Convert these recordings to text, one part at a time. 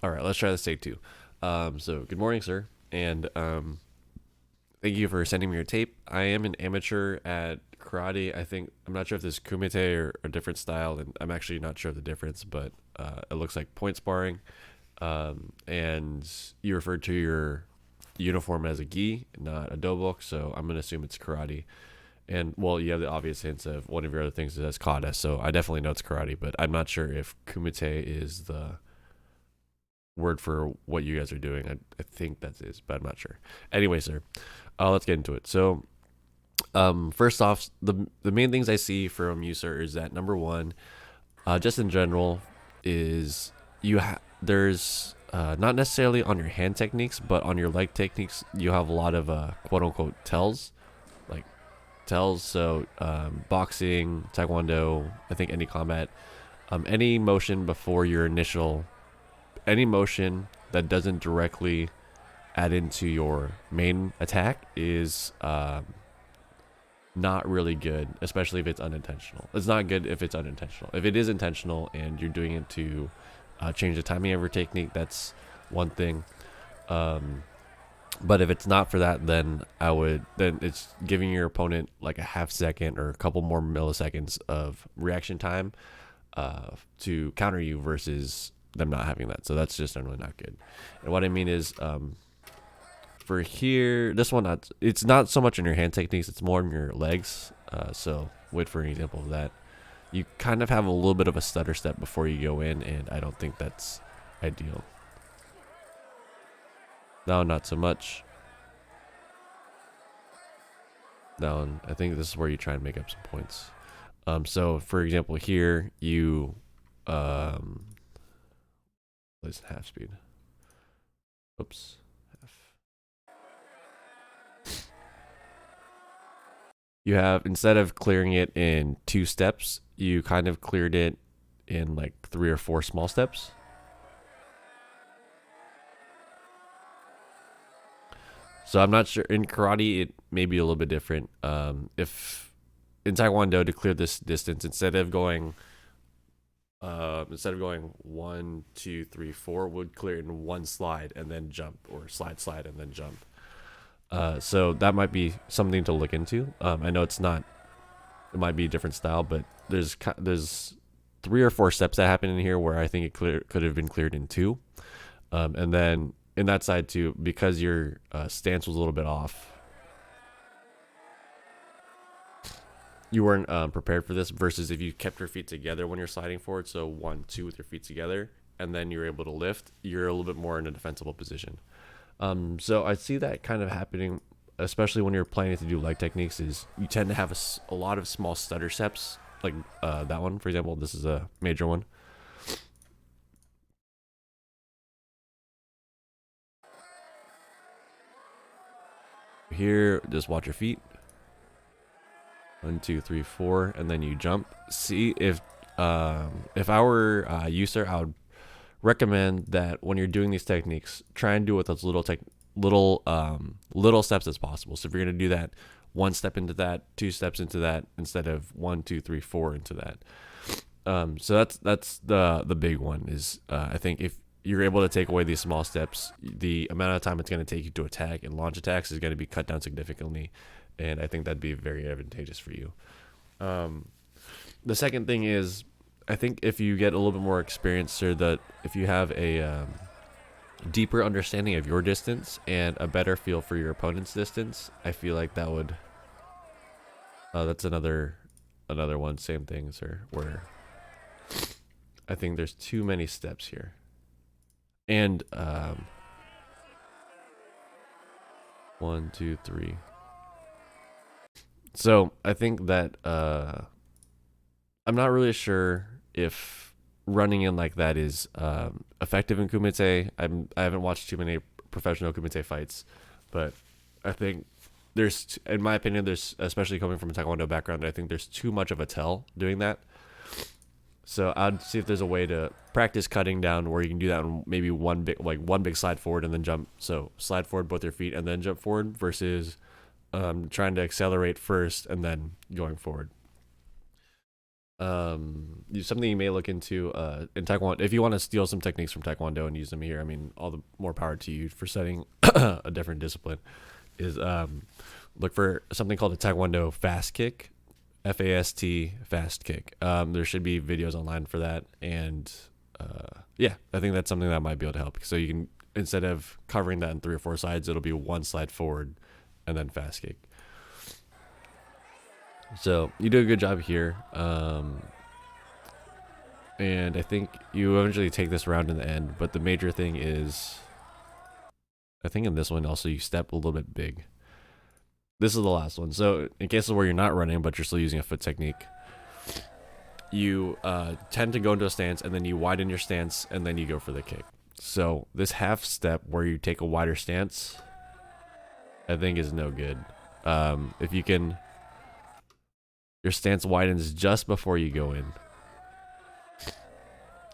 All right, let's try this take two. So good morning, sir, and thank you for sending me your tape. I am an amateur at karate. I think I'm not sure if this is kumite or a different style, and I'm actually not sure of the difference, but it looks like point sparring. And you referred to your uniform as a gi, not a dobok, so I'm gonna assume it's karate. And well, you have the obvious hints of one of your other things is kata, so I definitely know it's karate, but I'm not sure if kumite is the word for what you guys are doing. I think that is, but I'm not sure. Anyway, sir, let's get into it. So, first off, the main things I see from you, sir, is that number one, just in general, is there's not necessarily on your hand techniques, but on your leg techniques, you have a lot of quote unquote tells, like tells. So, boxing, taekwondo, I think any combat, any motion before your initial any motion that doesn't directly add into your main attack is not really good, especially if it's unintentional. It's not good if it's unintentional. If it is intentional and you're doing it to change the timing of your technique, that's one thing. But if it's not for that, then then it's giving your opponent like a half second or a couple more milliseconds of reaction time to counter you versus them not having that. So that's just generally not good. And what I mean is, for here, this one, it's not so much in your hand techniques, it's more in your legs. So wait for an example of that. You kind of have a little bit of a stutter step before you go in, and I don't think that's ideal. No, not so much. No, and I think this is where you try and make up some points. So for example, here you place half speed. Oops. You have, instead of clearing it in 2 steps, you kind of cleared it in like 3 or 4 small steps. So I'm not sure, in karate it may be a little bit different. If in taekwondo, to clear this distance, instead of going 1, 2, 3, 4, would clear it in 1 slide and then jump, or slide and then jump. So that might be something to look into. I know it might be a different style, but there's 3 or 4 steps that happen in here where I think it could have been cleared in 2. And then in that side too, because your stance was a little bit off, you weren't prepared for this, versus if you kept your feet together when you're sliding forward, so 1, 2 with your feet together, and then you're able to lift, you're a little bit more in a defensible position. So I see that kind of happening, especially when you're planning to do leg techniques, is you tend to have a lot of small stutter steps, like that one, for example. This is a major one. Here, just watch your feet. 1, 2, 3, 4, and then you jump. See, if I were you, sir, I would recommend that when you're doing these techniques, try and do it with as little steps as possible. So if you're gonna do that, 1 step into that, 2 steps into that, instead of 1, 2, 3, 4 into that. So that's the big one. Is I think if you're able to take away these small steps, the amount of time it's going to take you to attack and launch attacks is going to be cut down significantly, and I think that'd be very advantageous for you. The second thing is, I think if you get a little bit more experience, or that if you have a deeper understanding of your distance and a better feel for your opponent's distance, I feel like that would that's another one, same thing, sir, where I think there's too many steps here. And 1, 2, 3. So I think that I'm not really sure if running in like that is effective in kumite. I haven't watched too many professional kumite fights, but I think in my opinion, there's, especially coming from a taekwondo background, I think there's too much of a tell doing that. So I'd see if there's a way to practice cutting down where you can do that in maybe one big slide forward and then jump. So slide forward both your feet and then jump forward, versus trying to accelerate first and then going forward. Something you may look into in Taekwondo if you want to steal some techniques from Taekwondo and use them here. I mean, all the more power to you for studying a different discipline. Is look for something called a Taekwondo fast kick, FAST fast kick. There should be videos online for that, and yeah, I think that's something that might be able to help. So you can, instead of covering that in 3 or 4 sides, it'll be 1 slide forward and then fast kick. So you do a good job here. And I think you eventually take this round in the end, but the major thing is, I think in this one also you step a little bit big. This is the last one. So in cases where you're not running, but you're still using a foot technique, you tend to go into a stance and then you widen your stance and then you go for the kick. So this half step where you take a wider stance, I think is no good. If you can, your stance widens just before you go in.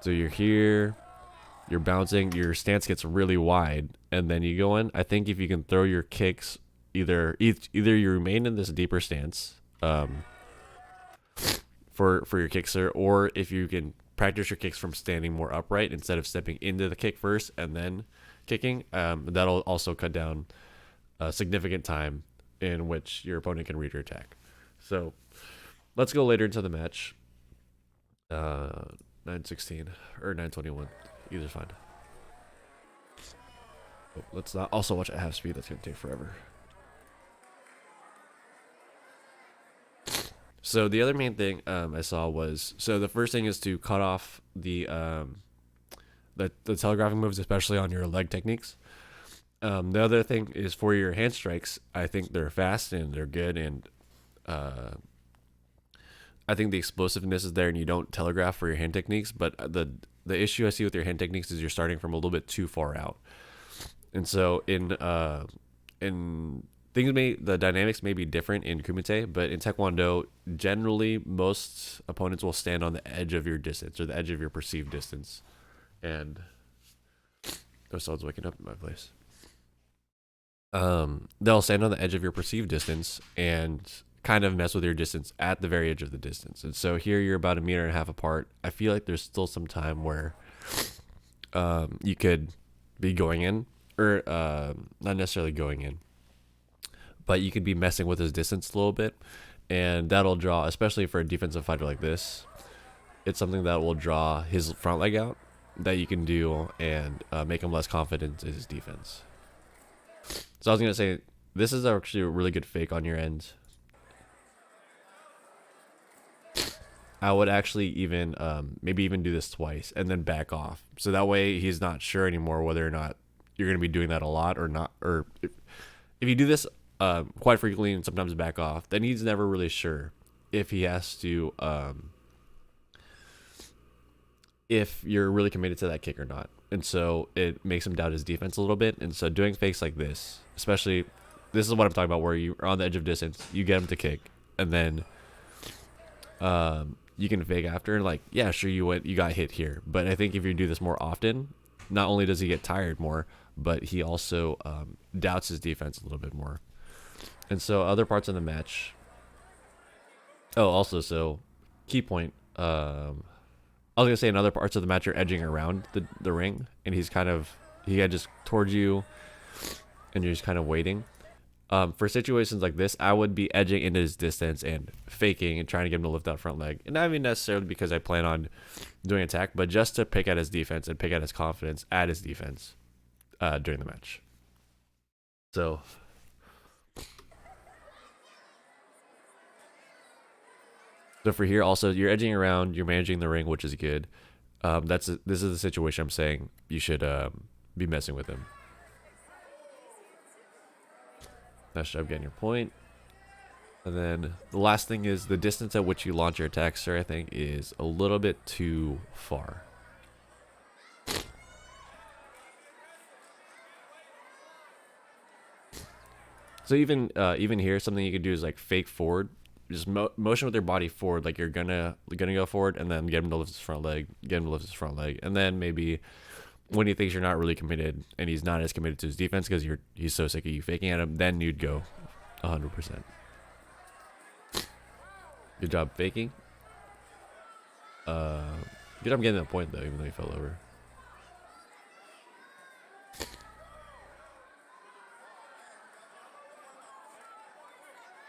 So you're here, you're bouncing, your stance gets really wide, and then you go in. I think if you can throw your kicks, either you remain in this deeper stance for your kicks there, or if you can practice your kicks from standing more upright instead of stepping into the kick first and then kicking, that'll also cut down a significant time in which your opponent can read your attack. So let's go later into the match. 9:16 or 9:21, either's fine. Oh, let's not also watch at half speed. That's gonna take forever. So the other main thing I saw was, so the first thing is to cut off the telegraphing moves, especially on your leg techniques. The other thing is for your hand strikes. I think they're fast and they're good, and I think the explosiveness is there, and you don't telegraph for your hand techniques. But the issue I see with your hand techniques is you're starting from a little bit too far out, and so in the dynamics may be different in Kumite, but in Taekwondo, generally most opponents will stand on the edge of your distance or the edge of your perceived distance, and someone's waking up in my place. They'll stand on the edge of your perceived distance and kind of mess with your distance at the very edge of the distance. And so here you're about 1.5 meters apart. I feel like there's still some time where you could be going in, or not necessarily going in, but you could be messing with his distance a little bit, and that'll draw, especially for a defensive fighter like this, it's something that will draw his front leg out that you can do and make him less confident in his defense. So I was going to say, this is actually a really good fake on your end. I would actually even maybe even do this twice and then back off. So that way he's not sure anymore whether or not you're going to be doing that a lot or not. Or if you do this quite frequently and sometimes back off, then he's never really sure if he has to, if you're really committed to that kick or not. And so it makes him doubt his defense a little bit. And so doing fakes like this, especially, this is what I'm talking about, where you're on the edge of distance, you get him to kick, and then you can fake after, and like, yeah, sure, you got hit here. But I think if you do this more often, not only does he get tired more, but he also doubts his defense a little bit more. And so other parts of the match. Oh, also, so key point. I was gonna say in other parts of the match you're edging around the ring, and he edges towards you, and you're just kind of waiting. For situations like this, I would be edging into his distance and faking and trying to get him to lift that front leg. And not even necessarily because I plan on doing attack, but just to pick at his defense and pick at his confidence at his defense during the match. So for here, also, you're edging around, you're managing the ring, which is good. This is the situation I'm saying you should be messing with him. Nice job getting your point. And then the last thing is the distance at which you launch your attack, sir, I think is a little bit too far. So even here, something you could do is like fake forward. Just motion with your body forward, like you're gonna go forward, and then get him to lift his front leg, and then maybe when he thinks you're not really committed and he's not as committed to his defense because he's so sick of you faking at him, then you'd go 100%. Good job faking. Uh, Good, I'm getting that point though, even though he fell over.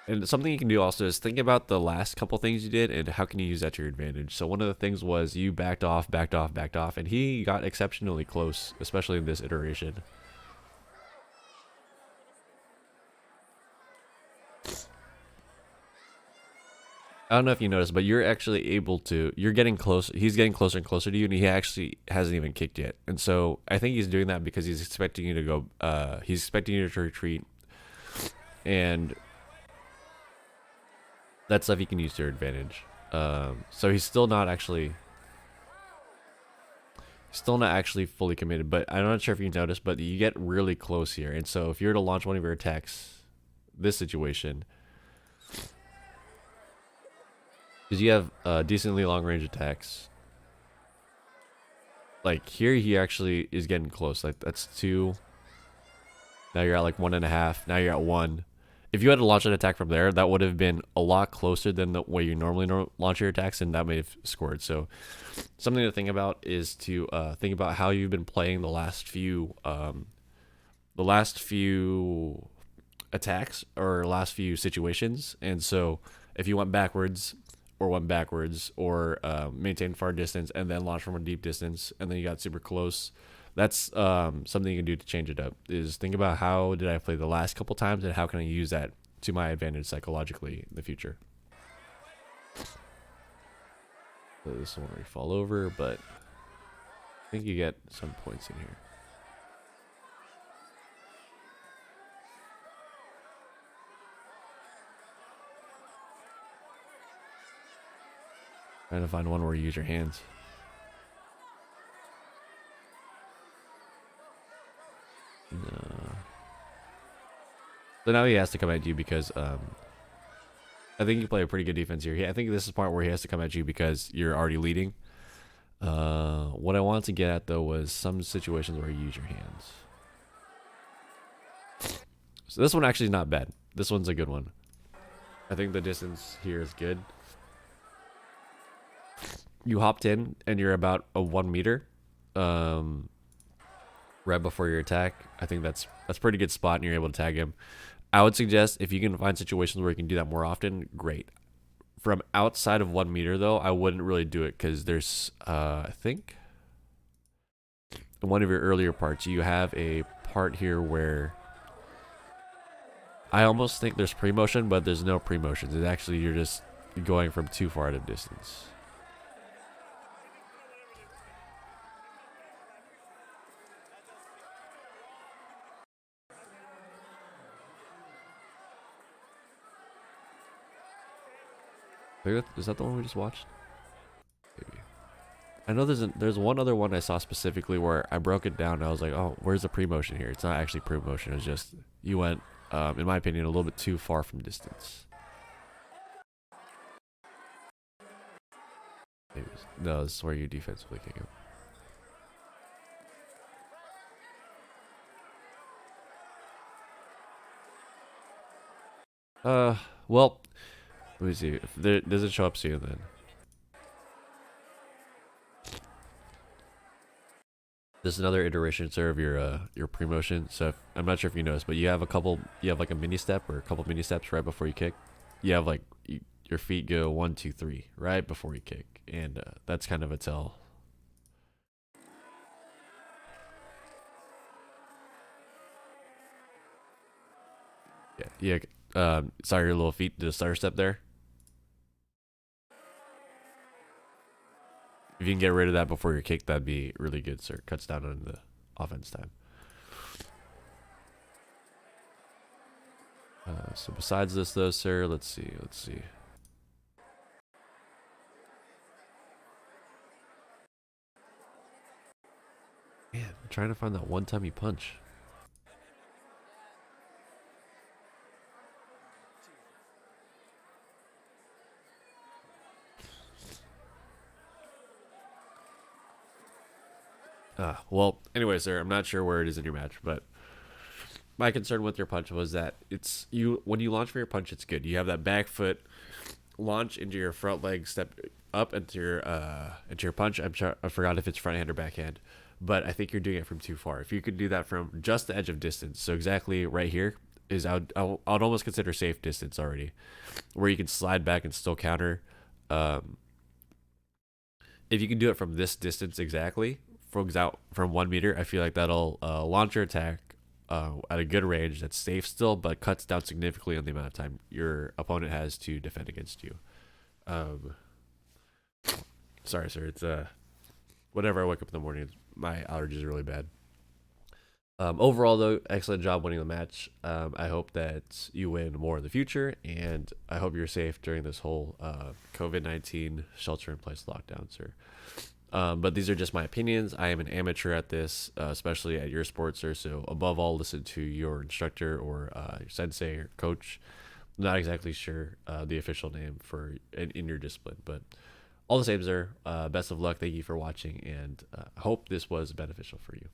And something you can do also is think about the last couple things you did and how can you use that to your advantage. So one of the things was you backed off, backed off, backed off, and he got exceptionally close, especially in this iteration. I don't know if you noticed, but you're actually able to. You're getting close. He's getting closer and closer to you, and he actually hasn't even kicked yet. And so I think he's doing that because he's expecting you to go. He's expecting you to retreat, and that stuff you can use to your advantage. So he's still not actually fully committed. But I'm not sure if you noticed, but you get really close here. And so if you were to launch one of your attacks, this situation, because you have decently long range attacks. Like here, he actually is getting close. Like that's 2. Now you're at like 1.5. Now you're at 1. If you had to launch an attack from there, that would have been a lot closer than the way you normally launch your attacks, and that may have scored. So something to think about is to think about how you've been playing the last few attacks or last few situations. And so if you went backwards or maintained far distance and then launched from a deep distance and then you got super close, that's something you can do to change it up, is think about how did I play the last couple times and how can I use that to my advantage psychologically in the future. So this is one where you fall over, but I think you get some points in here. Trying to find one where you use your hands. No. So now he has to come at you because I think you play a pretty good defense here. I think this is the part where he has to come at you because you're already leading. What I wanted to get at though was some situations where you use your hands. So this one actually is not bad. This one's a good one. I think the distance here is good. You hopped in and you're about a 1 meter. Right before your attack. I think that's pretty good spot and you're able to tag him. I would suggest if you can find situations where you can do that more often, great. From outside of 1 meter though, I wouldn't really do it because there's I think in one of your earlier parts you have a part here where I almost think there's pre-motion, but there's no pre-motions. It's actually you're just going from too far at a distance. Is that the one we just watched? Maybe. I know there's one other one I saw specifically where I broke it down and I was like, oh, where's the pre-motion here? It's not actually pre-motion. It's just you went, in my opinion, a little bit too far from distance. Maybe. No, this is where you defensively kick him. Well, let me see. If there doesn't show up soon, then this is another iteration, sir, of your pre-motion. So I'm not sure if you noticed, but you have like a mini step or a couple mini steps right before you kick. You have like your feet go 1, 2, 3 right before you kick, and that's kind of a tell. Yeah. Sorry, your little feet did a stutter step there. If you can get rid of that before your kick, that'd be really good, sir. Cuts down on the offense time. So besides this, though, sir, let's see. Man, I'm trying to find that one time you punch. Well, anyway, sir, I'm not sure where it is in your match, but my concern with your punch was that it's you when you launch for your punch, it's good. You have that back foot launch into your front leg, step up into your punch. I forgot if it's front hand or backhand, but I think you're doing it from too far. If you could do that from just the edge of distance, so exactly right here is I'd almost consider safe distance already, where you can slide back and still counter. Um, if you can do it from this distance exactly, from 1 meter, I feel like that'll launch your attack at a good range that's safe still, but cuts down significantly on the amount of time your opponent has to defend against you. Um, Sorry, sir. It's whenever I wake up in the morning, my allergies are really bad. Overall, though, excellent job winning the match. I hope that you win more in the future, and I hope you're safe during this whole COVID-19 shelter-in-place lockdown, sir. But these are just my opinions. I am an amateur at this, especially at your sport, sir. So above all, listen to your instructor or your sensei or coach. I'm not exactly sure the official name for in your discipline, but all the same, sir. Best of luck. Thank you for watching, and hope this was beneficial for you.